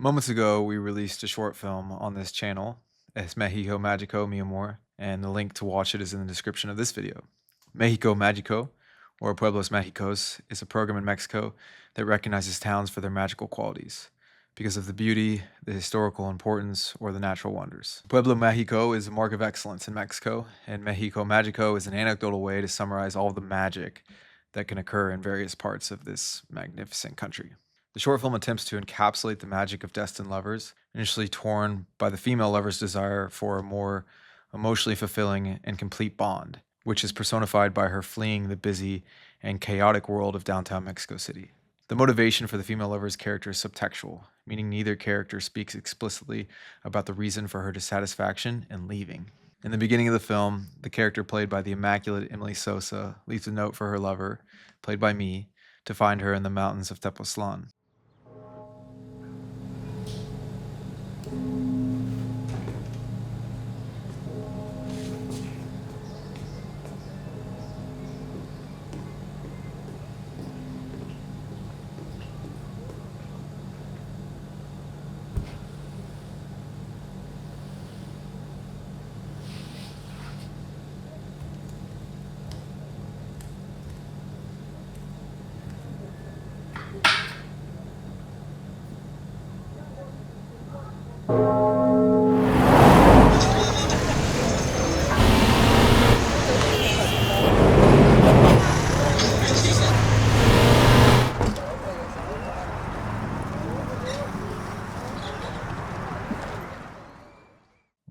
Moments ago, we released a short film on this channel. Es Mexico Magico, mi amor, and the link to watch it is in the description of this video. Mexico Magico, or Pueblos Mágicos, is a program in Mexico that recognizes towns for their magical qualities because of the beauty, the historical importance, or the natural wonders. Pueblo Mágico is a mark of excellence in Mexico, and Mexico Magico is an anecdotal way to summarize all the magic that can occur in various parts of this magnificent country. The short film attempts to encapsulate the magic of destined lovers, initially torn by the female lover's desire for a more emotionally fulfilling and complete bond, which is personified by her fleeing the busy and chaotic world of downtown Mexico City. The motivation for the female lover's character is subtextual, meaning neither character speaks explicitly about the reason for her dissatisfaction and leaving. In the beginning of the film, the character played by the immaculate Emily Sosa leaves a note for her lover, played by me, to find her in the mountains of Tepoztlan.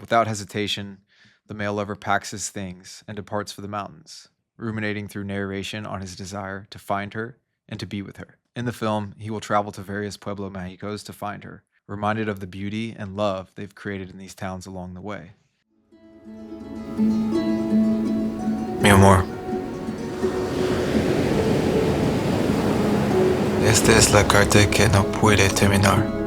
Without hesitation, the male lover packs his things and departs for the mountains, ruminating through narration on his desire to find her and to be with her. In the film, he will travel to various Pueblo Mágicos to find her, reminded of the beauty and love they've created in these towns along the way. Mi amor, esta es la carta que no puede terminar.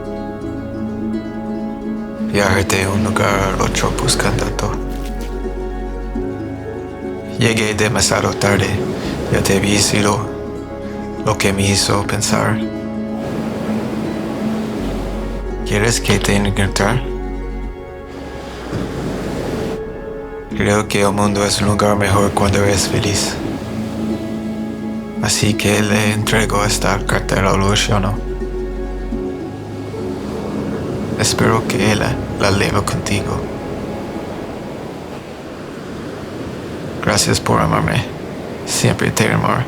Viaje de un lugar al otro buscando. Llegué demasiado tarde, ya te había sido lo que me hizo pensar. ¿Quieres que te encontrar? Creo que el mundo es un lugar mejor cuando eres feliz. Así que le entrego esta carta al Luciano. Espero que ella la leva contigo. Gracias por amarme. Siempre te amaré.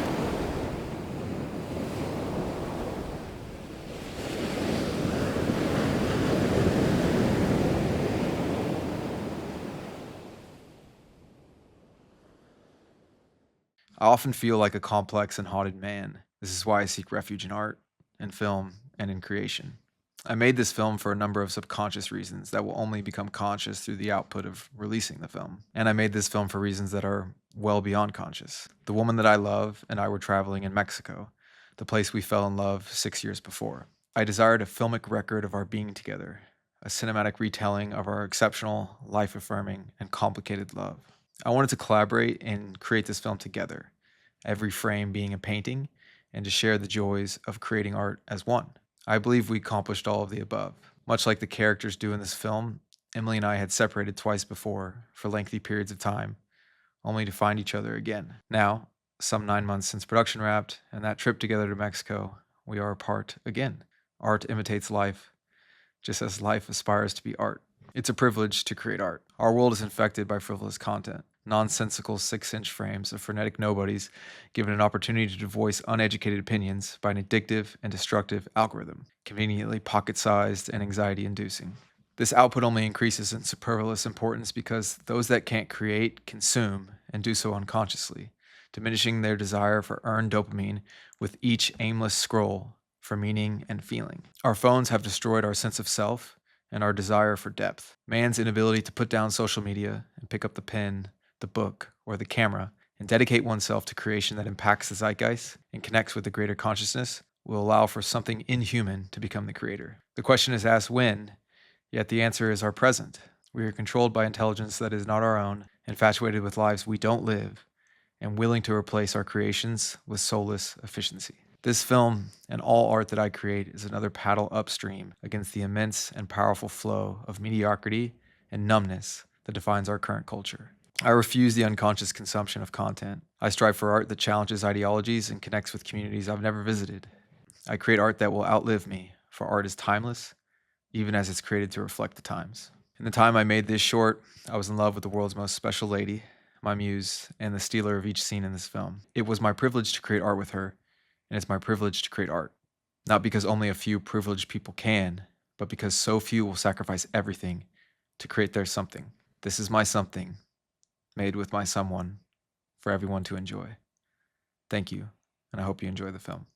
I often feel like a complex and haunted man. This is why I seek refuge in art, in film, and in creation. I made this film for a number of subconscious reasons that will only become conscious through the output of releasing the film. And I made this film for reasons that are well beyond conscious. The woman that I love and I were traveling in Mexico, the place we fell in love 6 years before. I desired a filmic record of our being together, a cinematic retelling of our exceptional, life-affirming, and complicated love. I wanted to collaborate and create this film together, every frame being a painting, and to share the joys of creating art as one. I believe we accomplished all of the above. Much like the characters do in this film, Emily and I had separated twice before for lengthy periods of time, only to find each other again. Now, some 9 months since production wrapped and that trip together to Mexico, we are apart again. Art imitates life, just as life aspires to be art. It's a privilege to create art. Our world is infected by frivolous content. Nonsensical 6-inch frames of frenetic nobodies given an opportunity to voice uneducated opinions by an addictive and destructive algorithm, conveniently pocket-sized and anxiety-inducing. This output only increases in superfluous importance because those that can't create consume and do so unconsciously, diminishing their desire for earned dopamine with each aimless scroll for meaning and feeling. Our phones have destroyed our sense of self and our desire for depth. Man's inability to put down social media and pick up the pen, the book, or the camera, and dedicate oneself to creation that impacts the zeitgeist and connects with the greater consciousness will allow for something inhuman to become the creator. The question is asked when, yet the answer is our present. We are controlled by intelligence that is not our own, infatuated with lives we don't live, and willing to replace our creations with soulless efficiency. This film and all art that I create is another paddle upstream against the immense and powerful flow of mediocrity and numbness that defines our current culture. I refuse the unconscious consumption of content. I strive for art that challenges ideologies and connects with communities I've never visited. I create art that will outlive me, for art is timeless, even as it's created to reflect the times. In the time I made this short, I was in love with the world's most special lady, my muse, and the stealer of each scene in this film. It was my privilege to create art with her, and it's my privilege to create art. Not because only a few privileged people can, but because so few will sacrifice everything to create their something. This is my something, made with my someone, for everyone to enjoy. Thank you, and I hope you enjoy the film.